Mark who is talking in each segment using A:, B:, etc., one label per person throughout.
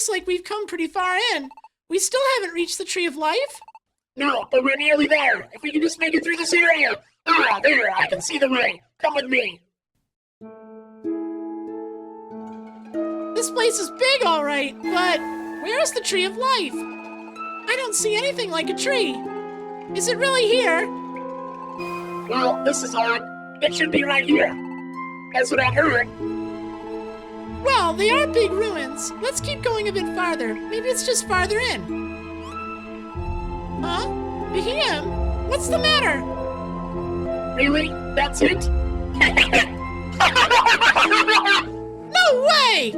A: looks like we've come pretty far in. We still haven't reached the Tree of Life.
B: No, but we're nearly there. If we can just make it through this area. Ah, there, I can see the way. Come with me.
A: This place is big, all right, but where's the Tree of Life? I don't see anything like a tree. Is it really here?
B: Well, this is odd. It should be right here. That's what I heard.
A: Well, they are big ruins. Let's keep going a bit farther. Maybe it's just farther in. Huh? Bahim? What's the matter?
B: Really? That's it?
A: No way!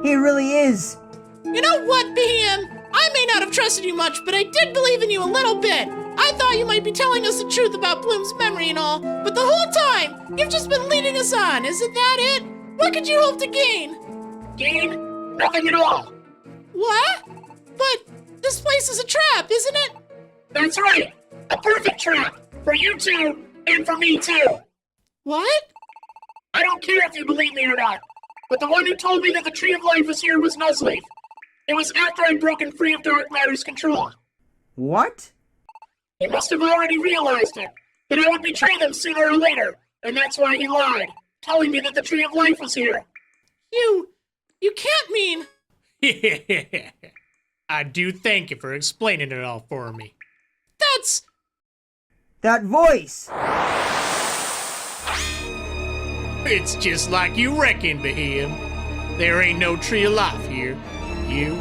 C: He really is.
A: You know what, Bahim? I may not have trusted you much, but I did believe in you a little bit. I thought you might be telling us the truth about Bloom's memory and all, but the whole time, you've just been leading us on. Isn't that it? What could you hope to gain?
B: Gain? Nothing at all.
A: What? But this place is a trap, isn't it?
B: That's right. A perfect trap. For you two, and for me too.
A: What?
B: I don't care if you believe me or not, but the one who told me that the Tree of Life was here was Nuzleaf. It was after I'd broken free of Dark Matter's control.
C: What?
B: He must have already realized it, that I would betray them sooner or later, and that's why he lied, telling me that the Tree of Life was here.
A: You can't mean...
D: I do thank you for explaining it all for me.
A: That's...
C: That voice!
D: It's just like you reckon, Bahim. There ain't no Tree of Life here. You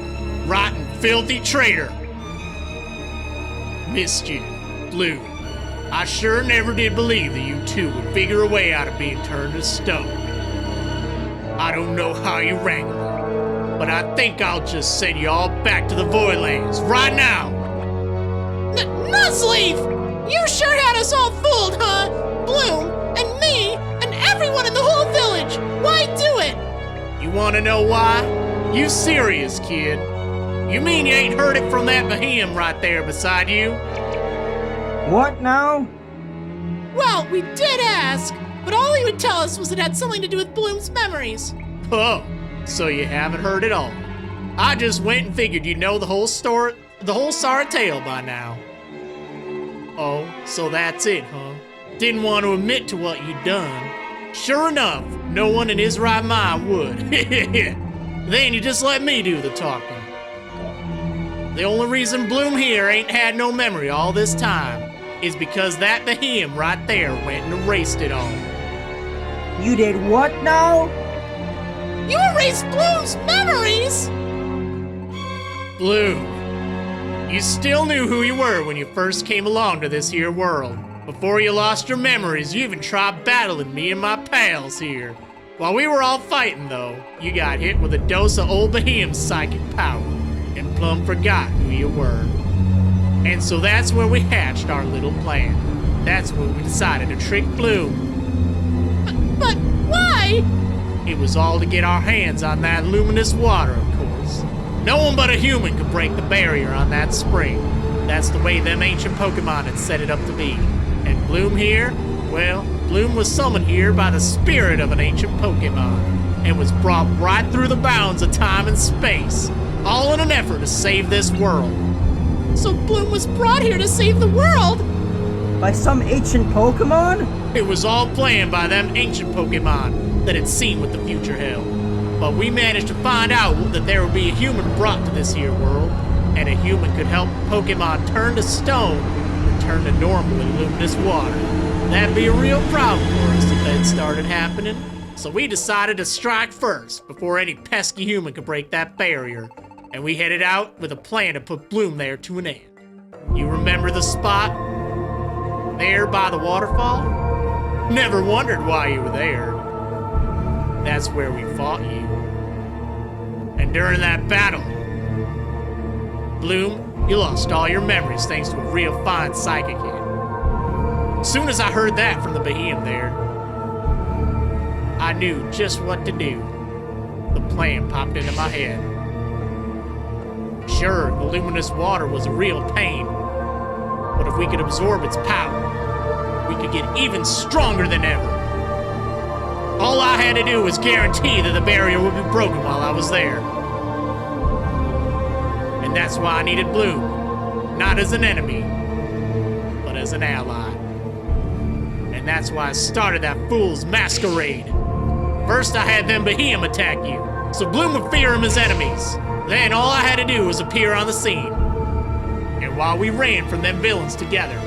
D: rotten, filthy traitor. Mischief, Bloom. I sure never did believe that you two would figure a way out of being turned to stone. I don't know how you wrangled it, but I think I'll just send you all back to the Voidlands right now.
A: Nuzleaf! You sure had us all fooled, huh? Bloom, and me, and everyone in the whole village. Why do it?
D: You want to know why? You serious, kid? You mean you ain't heard it from that Bahim right there beside you?
C: What now?
A: Well, we did ask, but all he would tell us was it had something to do with Bloom's memories.
D: Oh, so you haven't heard it all. I just went and figured you'd know the whole story, the whole sorry tale by now. Oh, so that's it, huh? Didn't want to admit to what you'd done. Sure enough, no one in his right mind would. Then you just let me do the talking. The only reason Bloom here ain't had no memory all this time is because that Bahim right there went and erased it all.
C: You did what now?
A: You erased Bloom's memories?
D: Bloom, you still knew who you were when you first came along to this here world. Before you lost your memories, you even tried battling me and my pals here. While we were all fighting, though, you got hit with a dose of old Bahim's psychic power, and plumb forgot who you were. And so that's when we hatched our little plan. That's when we decided to trick Bloom.
A: But why?
D: It was all to get our hands on that luminous water, of course. No one but a human could break the barrier on that spring. That's the way them ancient Pokémon had set it up to be. And Bloom here, well, Bloom was summoned here by the spirit of an ancient Pokémon, and was brought right through the bounds of time and space, all in an effort to save this world.
A: So Bloom was brought here to save the world?
C: By some ancient Pokemon?
D: It was all planned by them ancient Pokémon that had seen what the future held. But we managed to find out that there would be a human brought to this here world, and a human could help Pokémon turn to stone and turn to normal and luminous water. That'd be a real problem for us if that started happening. So we decided to strike first before any pesky human could break that barrier. And we headed out with a plan to put Bloom there to an end. You remember the spot? There by the waterfall? Never wondered why you were there. That's where we fought you. And during that battle, Bloom, you lost all your memories thanks to a real fine psychic hit. Soon as I heard that from the Bahim there, I knew just what to do. The plan popped into my head. Sure, the luminous water was a real pain, but if we could absorb its power, we could get even stronger than ever. All I had to do was guarantee that the barrier would be broken while I was there. And that's why I needed Bloom. Not as an enemy, but as an ally. And that's why I started that fool's masquerade. First I had them Behem attack you, so Bloom would fear him as enemies. Then all I had to do was appear on the scene. And while we ran from them villains together,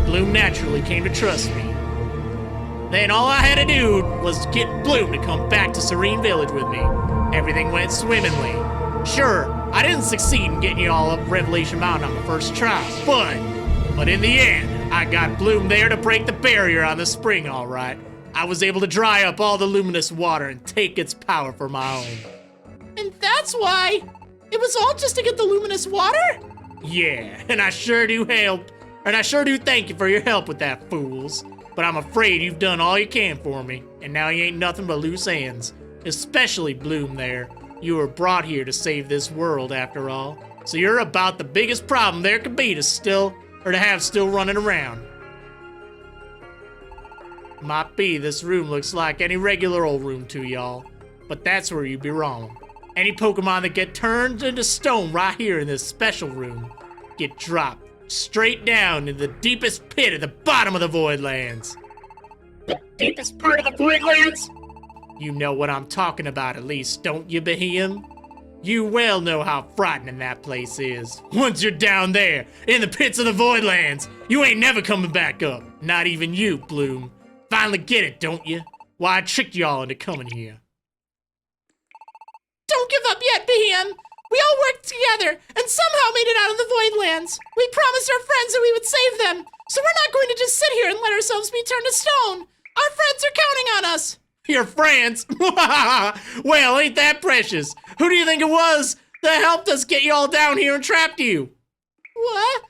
D: Bloom naturally came to trust me. Then all I had to do was get Bloom to come back to Serene Village with me. Everything went swimmingly. Sure, I didn't succeed in getting you all up Revelation Mountain on the first try, but in the end, I got Bloom there to break the barrier on the spring, all right. I was able to dry up all the luminous water and take its power for my own.
A: And that's why it was all just to get the luminous water?
D: Yeah, and I sure do thank you for your help with that, fools. But I'm afraid you've done all you can for me, and now you ain't nothing but loose ends. Especially Bloom there. You were brought here to save this world, after all. So you're about the biggest problem there could be to have still running around. Might be this room looks like any regular old room to y'all, but that's where you'd be wrong. Any Pokemon that get turned into stone right here in this special room get dropped straight down in the deepest pit at the bottom of the Voidlands.
B: The deepest part of the Voidlands?
D: You know what I'm talking about at least, don't you, Behem? You well know how frightening that place is. Once you're down there, in the pits of the Voidlands, you ain't never coming back up. Not even you, Bloom. Finally get it, don't you? Why I tricked y'all into coming here.
A: Don't give up yet, Behem. We all worked together and somehow made it out of the Voidlands. We promised our friends that we would save them, so we're not going to just sit here and let ourselves be turned to stone. Our friends are counting on us.
D: Your friends? Well, ain't that precious? Who do you think it was that helped us get y'all down here and trapped you?
A: What?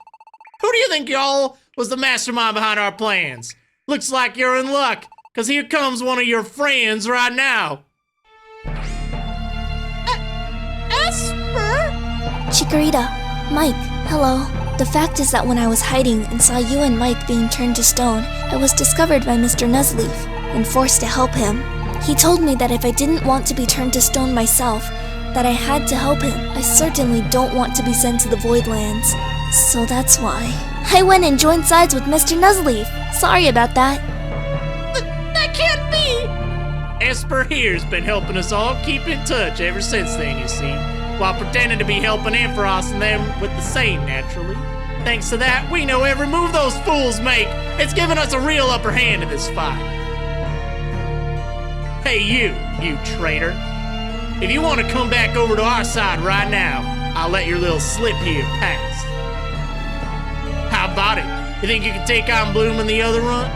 D: Who do you think y'all was the mastermind behind our plans? Looks like you're in luck, cause here comes one of your friends right now.
A: Esper?
E: Chikorita, Mike, hello. The fact is that when I was hiding and saw you and Mike being turned to stone, I was discovered by Mr. Nuzleaf and forced to help him. He told me that if I didn't want to be turned to stone myself, that I had to help him. I certainly don't want to be sent to the Voidlands, so that's why. I went and joined sides with Mr. Nuzleaf. Sorry about that.
A: That can't be!
D: Esper here's been helping us all keep in touch ever since then, you see, while pretending to be helping Ampharos and them with the same, naturally. Thanks to that, we know every move those fools make. It's given us a real upper hand in this fight. Hey you traitor. If you want to come back over to our side right now, I'll let your little slip here pass. How about it? You think you can take on Bloom in the other run?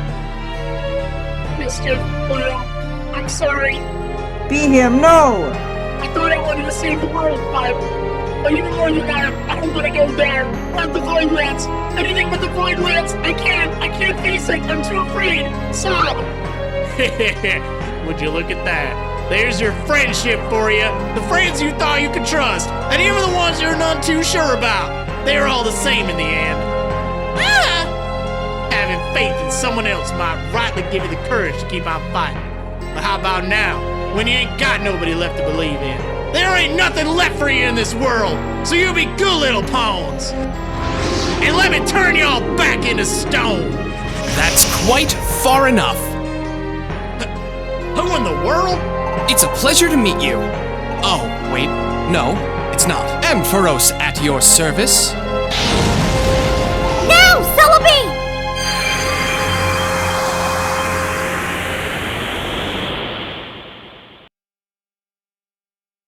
B: Mr. Bloom, I'm sorry.
C: Behem, no!
B: I thought I wanted to save the world, but even more than that, I don't want to go there. Not the Voidlands. Anything but the Voidlands. I can't face it. I'm too afraid. Stop.
D: Would you look at that? There's your friendship for you. The friends you thought you could trust, and even the ones you're none too sure about. They're all the same in the end. Having faith in someone else might rightly give you the courage to keep on fighting. But how about now, when you ain't got nobody left to believe in? There ain't nothing left for you in this world, so you be good little pawns. And let me turn y'all back into stone.
F: That's quite far enough.
D: Who in the world?
F: It's a pleasure to meet you. Oh, wait, no, it's not. Ampharos at your service.